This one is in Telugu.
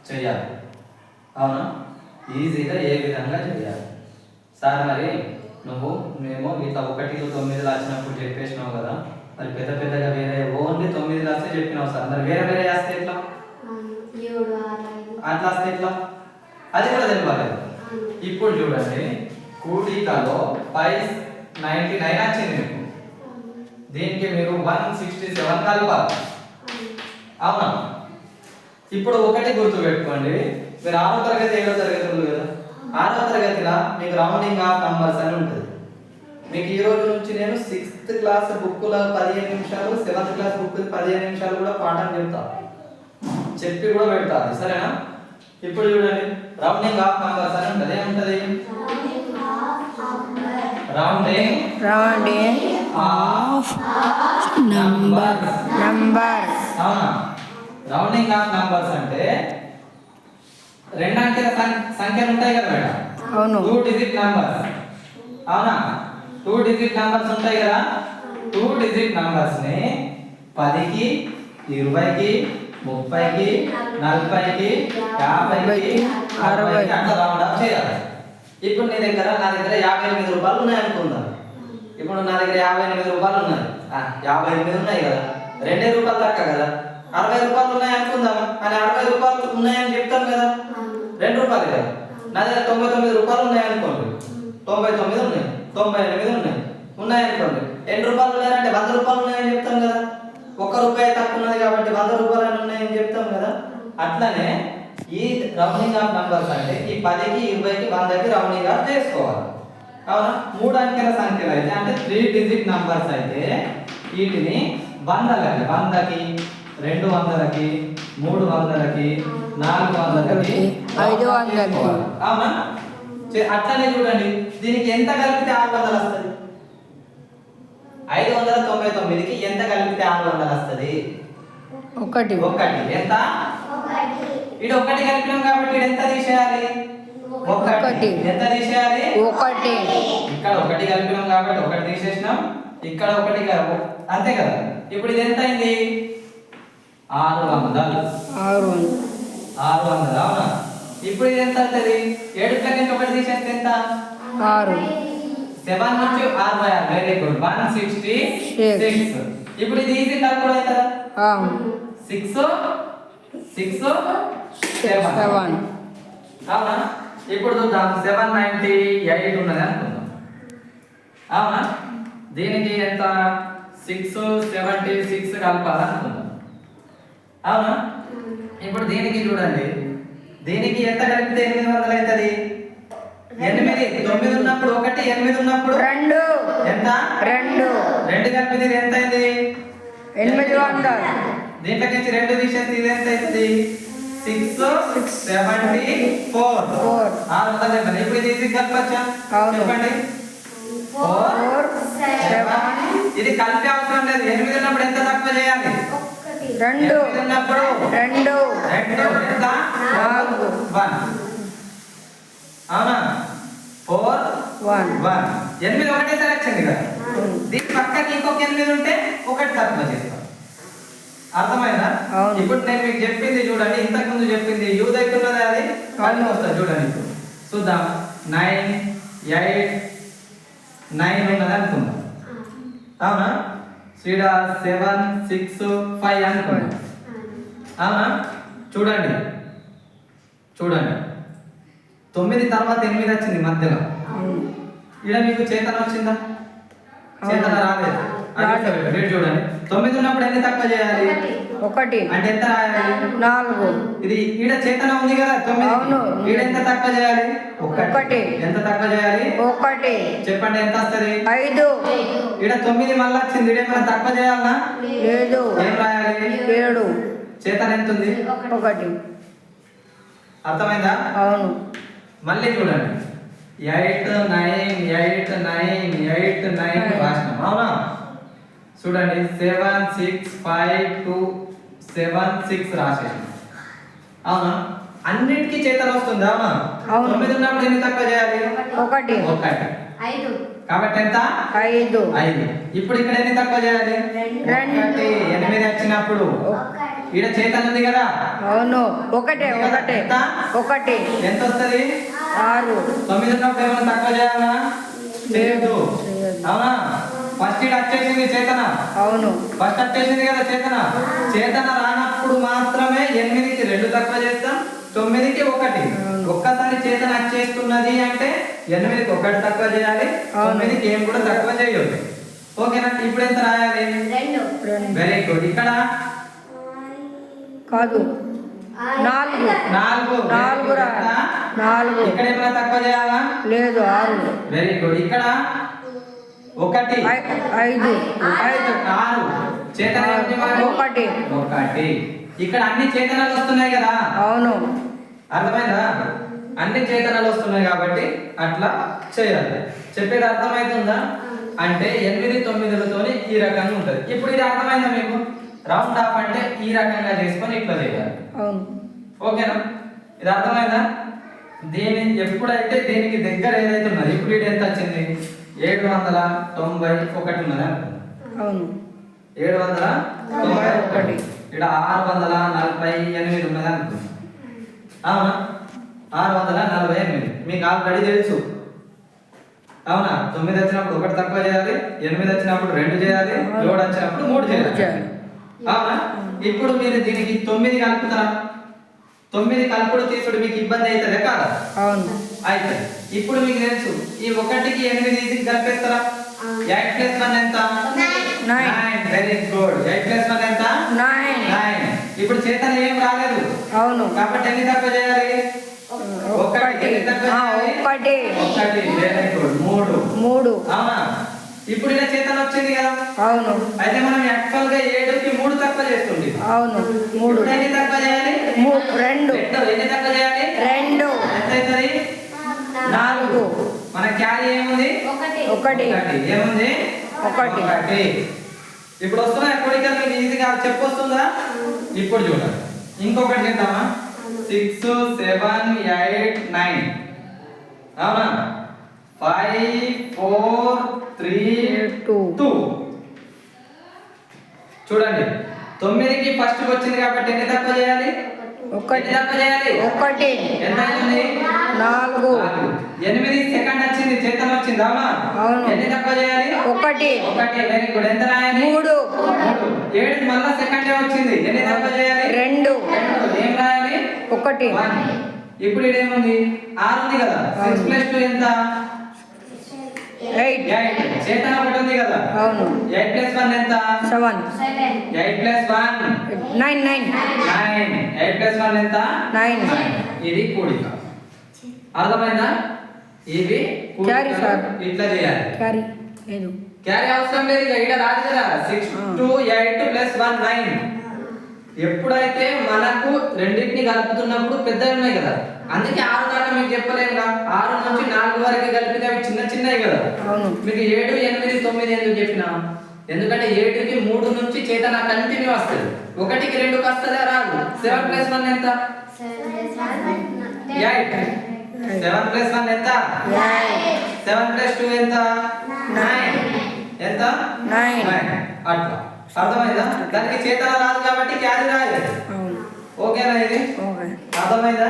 చేయాలి. అవునా? ఈజీగా ఏ విధంగా చేయాలి సార్? మరి మేము ఇట్లా 1 9 రాసినప్పుడు చెప్పేసినావు కదా, మరి పెద్ద పెద్దగా వేరే ఓన్లీ 9 రాస్తే చెప్పినావు సార్. మరి వేరే వేరే రాస్తే ఎట్లా? అట్లా వస్తే ఎట్లా? అది కూడా తెలియలేదు. ఇప్పుడు చూడండి, కూడికలో 599 వచ్చింది మీకు. దీనికి మీరు 167 కలపాలి. అవునా? ఇప్పుడు ఒకటి గుర్తు పెట్టుకోండి, మీరు 6వ తరగతి 7వ తరగతి ఉంది కదా, 6వ తరగతిలో మీకు రౌండింగ్ ఆఫ్ నంబర్స్ అని ఉంటుంది. మీకు ఈ రోజు నుంచి నేను 6th క్లాస్ బుక్లో 15 నిమిషాలు, 7th క్లాస్ బుక్ 15 నిమిషాలు కూడా పాఠం చెప్తా, చెప్పి కూడా పెడతా. సరేనా? ఇప్పుడు చూడండి, రౌండింగ్ ఆఫ్ నంబర్స్ అని ఉంటుంది. ఏముంటుంది? Rounding off numbers. అవునా? రౌండింగ్ ఆఫ్ నంబర్స్ అంటే 2 అంకెల సంఖ్యలు ఉంటాయి కదా మేడం. అవును. 2 డిజిట్ నంబర్స్. అవునా? 2 డిజిట్ నంబర్స్ ఉంటాయి కదా. 2 డిజిట్ నంబర్స్ ని 10కి 20కి 30కి 40కి 50కి 60కి అట్లా రౌండ్ అప్ చేయాలి. ఇప్పుడు నా దగ్గర 58 రూపాయలు ఉన్నాయి అనుకుందాం. ఇప్పుడు నా దగ్గర 58 రూపాయలు ఉన్నాయి. 58 ఉన్నాయి కదా, 2 రూపాయలు తక్కువ కదా, 60 రూపాయలు ఉన్నాయి అనుకుందాం. అని 60 రూపాయలు ఉన్నాయని చెప్తాం కదా, 2 రూపాయలు కదా. నా దగ్గర 99 రూపాయలు ఉన్నాయి అనుకోండి, 99 ఉన్నాయి, 98 ఉన్నాయి అనుకోండి. 2 రూపాయలు ఉన్నాయంటే 100 రూపాయలు ఉన్నాయని చెప్తాం కదా. 1 రూపాయి తక్కువ ఉన్నది కాబట్టి 100 రూపాయలు ఉన్నాయని చెప్తాం కదా. అట్లనే ఈ రౌండింగ్ ఆఫ్ నంబర్స్ అంటే ఈ 10కి 20కి 100కి రౌండింగ్ ఆఫ్ చేసుకోవాలి. అవునా? 3 అంకెల సంఖ్యలు అయితే, అంటే 3 డిజిట్ నంబర్స్ అయితే వీటిని 100కి 200కి 300కి 400కి 500కి. అవునా? అట్లనే చూడండి, దీనికి ఎంత కలిపితే 600 వస్తుంది? 599కి ఎంత కలిపితే 600 వస్తుంది? 1 ఎంత? ఇది 1 కలిపినాం కాబట్టి ఎంత తీసేయాలి? 1. ఎంత తీసేయాలి? 1. ఇక్కడ 1 కలిపినాం కాబట్టి 1 తీసేసినాం, ఇక్కడ 1 అంతే కదా. ఇప్పుడు ఇది ఎంత అయింది? 600. అవునా? ఇప్పుడు ఇది ఎంత అవుతుంది? 7 నుంచి 1 తీసేస్తే ఎంత? 6. 7 నుంచి 6 వెరీ గుడ్, 166. ఇప్పుడు ఇది ఈజీ క్యాల్కులేట్ అవుతుందా? 6 7. అవునా? ఇప్పుడు చూద్దాం, 798 ఉన్నది అనుకుందాం. అవునా? దీనికి ఎంత? 676 కలపాలనుకుందాం. అవునా? ఇప్పుడు దీనికి చూడండి, దీనికి ఎంత కలిపితే 800 అవుతుంది? 8 9 ఉన్నప్పుడు 1 8 ఉన్నప్పుడు 2 ఎంత? 2 కలిపితే ఇది ఎంత అయింది? 800. దీంట్లోకి నుంచి 2 తీసేస్తే ఇది ఎంత అవుతుంది? 674. 600 చెప్పండి. ఇప్పుడు ఇది ఈజీ కలపచ్చా? చెప్పండి. 4 7. ఇది కలిపే అవసరం లేదు. 8 ఉన్నప్పుడు ఎంత తక్కువ చేయాలి? 2 ఉన్నప్పుడు 2 ఎంత? 1. అవునా? 4 1. 8 ఒకటేసారి వచ్చింది కదా. దీని పక్కకి ఇంకొక 8 ఉంటే 1 తక్కువ చేస్తాం. అర్థమైందా? ఇప్పుడు నేను మీకు చెప్పింది చూడండి, ఇంతకు ముందు చెప్పింది యూజ్ అవుతున్నది, అది పని వస్తుంది. చూడండి, ఇప్పుడు చూద్దాం. 9 8 9 ఉన్నది అనుకుందాం. అవునా? 7 6 5 అనుకుందాం. అవునా? చూడండి 9 తర్వాత 8 వచ్చింది మధ్యలో. ఇక్కడ మీకు చేతన వచ్చిందా? చేతన రాలేదు. చూడండి, 9 ఉన్నప్పుడు ఎన్ని తక్కువ చేయాలి? 1 అంటే ఎంత రాయాలి? 4. ఇది ఈడ చేతన ఉంది కదా 9. ఈడ ఎంత తక్కువ చేయాలి? 1. ఎంత తక్కువ చేయాలి? 1. చెప్పండి, ఎంత వస్తుంది? 5. ఈడ 9 మళ్ళీ వచ్చింది, ఈడేమైనా తక్కువ చేయాలనా? లేదు. ఏం రాయాలి? 7. చేతన ఎంత ఉంది? 1. అర్థమైందా? అవును. మళ్ళీ చూడండి, 8 9 8 9 8 9 రాసినాం. అవునా? చూడండి, 7 6 5 2 7 6 రాసేసాం. అవునా? అన్నిటికీ చేతన వస్తుంది. అవునా? 9 ఉన్నప్పుడు ఎన్ని తక్కువ చేయాలి? 1. కాబట్టి ఎంత? 5. ఇప్పుడు ఇక్కడ ఎన్ని తక్కువ చేయాలి? 2. 8 వచ్చినప్పుడు ఈడ చేతన ఉంది కదా, అవును. ఒకటే ఒకటే ఎంత? ఒకటి. ఎంత వస్తుంది? 6. 9 ఉన్నప్పుడు ఏమైనా తక్కువ చేయాలా? చేయొద్దు. చేయొద్దు. అవునా? ఫస్ట్ ఈడ వచ్చేసింది చేతన, అవును. ఫస్ట్ వచ్చేసింది కదా చేతన. చేతన రానప్పుడు మాత్రమే 8కి 2 తక్కువ చేస్తాం, 9కి 1. ఒక్కసారి చేతన వచ్చేస్తున్నది అంటే 8కి 1 తక్కువ చేయాలి, 9కి ఏం కూడా తక్కువ చేయొద్దు. ఓకేనా? ఇప్పుడు ఎంత రాయాలి? 2. Very good. ఇక్కడ కాదు 4. 4. 4 రా. 4. ఇక్కడ ఏమైనా తక్కువ చేయాలా? లేదు 6. Very good. ఇక్కడ 1 5. 6 చేతన ఏమిటి మరి? 1. ఇక్కడ అన్ని చేతనాలు వస్తున్నాయి కదా, అవును. అర్థమైందా? అన్ని చేతనాలు వస్తున్నాయి కాబట్టి అట్లా చేయాలి. చెప్పేది అర్థమవుతుందా? అంటే 8, 9లతోని ఈ రకంగా ఉంటుంది. ఇప్పుడు ఇది అర్థమైందా మీకు? రౌండ్ ఆఫ్ అంటే ఈ రకంగా చేసుకొని ఇట్లా చేయాలి. అవును. ఓకేనా? ఇది అర్థమైందా? దీని ఎప్పుడైతే దీనికి దగ్గర ఏదైతే ఉన్నది, ఇప్పుడు ఇది ఎంత వచ్చింది? 791 ఉన్నది అనుకుందాం. అవును. 791. ఇక్కడ 648 ఉన్నది అనుకుందాం. అవునా? 648 మీకు ఆల్రెడీ తెలుసు. అవునా? 9 వచ్చినప్పుడు 1 తక్కువ చేయాలి, 8 వచ్చినప్పుడు 2 చేయాలి, 7 వచ్చినప్పుడు 3 చేయాలి. అవునా? ఇప్పుడు మీరు దీనికి 9 కలుపుతారా? 9 కలుపుడు తీసుడు మీకు ఇబ్బంది అవుతుందే కాదా? అవును. అయితే ఇప్పుడు మీకు తెలుసు ఈ 1కి 8 తీసి కలిపేస్తారా? 8 + 1 ఎంత? 9. Very good. 8 + 1 ఎంత? 9. ఇప్పుడు చేతన ఏం రాలేదు, అవును. కాబట్టి ఎన్ని తక్కువ చేయాలి? 1. ఎన్ని తక్కువ చేయాలి? 1. Very good. 3. అవునా? ఇప్పుడు ఇలా చేతన వచ్చింది కదా, అవును. అయితే మనం యాక్చువల్ గా 7కి 3 తక్కువ చేస్తుంది. అవును. 3. ఇప్పుడు ఎన్ని తక్కువ చేయాలి? 2. ఎన్ని తక్కువ చేయాలి? 2. ఎంత అవుతుంది? 4. మన క్యారీ ఏముంది? 1. ఏముంది? 1. ఇప్పుడు వస్తున్నాయి కూడికలు, మీకు ఈజీగా చెప్పొస్తుందా? ఇప్పుడు చూడండి, ఇంకొకటి చేద్దామా? 6, 7, 8, 9. అవునా? 5, 4, 3, 2. చూడండి, 9కి ఫస్ట్ వచ్చింది కాబట్టి ఎన్ని తక్కువ చేయాలి? 1. ఎన్ని తక్కువ చేయాలి? 1. ఎంత అవుతుంది? 4. 8 సెకండ్ వచ్చింది, చేతన వచ్చింది. అవునా? అవును. ఎన్ని తక్కువ చేయాలి? 1. Very good. ఎంత రాయాలి? 3. 7 మళ్ళా సెకండ్ వచ్చింది, ఎన్ని తక్కువ చేయాలి? 2. ఏం రాయాలి? 1. 1. ఇప్పుడు ఇదేముంది? 6 ఉంది కదా, 6 + 2 ఎంత? 8. 8. చేతన ఒకటి ఉంది కదా, అవును. 8 + 1 ఎంత? 7. 8 + 1 9. 9. 8 + 1 ఎంత? 9. ఇది కూడిక. అర్థమైందా? ఇవి క్యారీ సార్. ఇట్లా చేయాలి. క్యారీ లేదు. క్యారీ అవసరం లేదు, ఇక ఇక్కడ రాదు కదా. 6, 2, 8 + 1 9. ఎప్పుడైతే మనకు రెండింటిని కలుపుతున్నప్పుడు పెద్దవి ఉన్నాయి కదా, అందుకే 6 దాకా మీకు చెప్పలేనుగా. 6 నుంచి 4 వరకు కలిపితే అవి చిన్న చిన్నవి కదా. అవును. మీకు 7, 8, 9 ఎందుకు చెప్పినా? ఎందుకంటే 7కి 3 నుంచి చేతన కంటిన్యూ వస్తుంది, 1కి 2కి వస్తుందా? రాదు. 7 + 1 ఎంత? 8. 7 + 1 ఎంత? 7 + 2 ఎంత? 9. ఎంత? 9. అట్లా అర్థమైందా? దానికి చేతన రాదు కాబట్టి క్యారీ రాయలేదు. అవును. ఓకేనా? ఇది ఓకే. అర్థమైందా?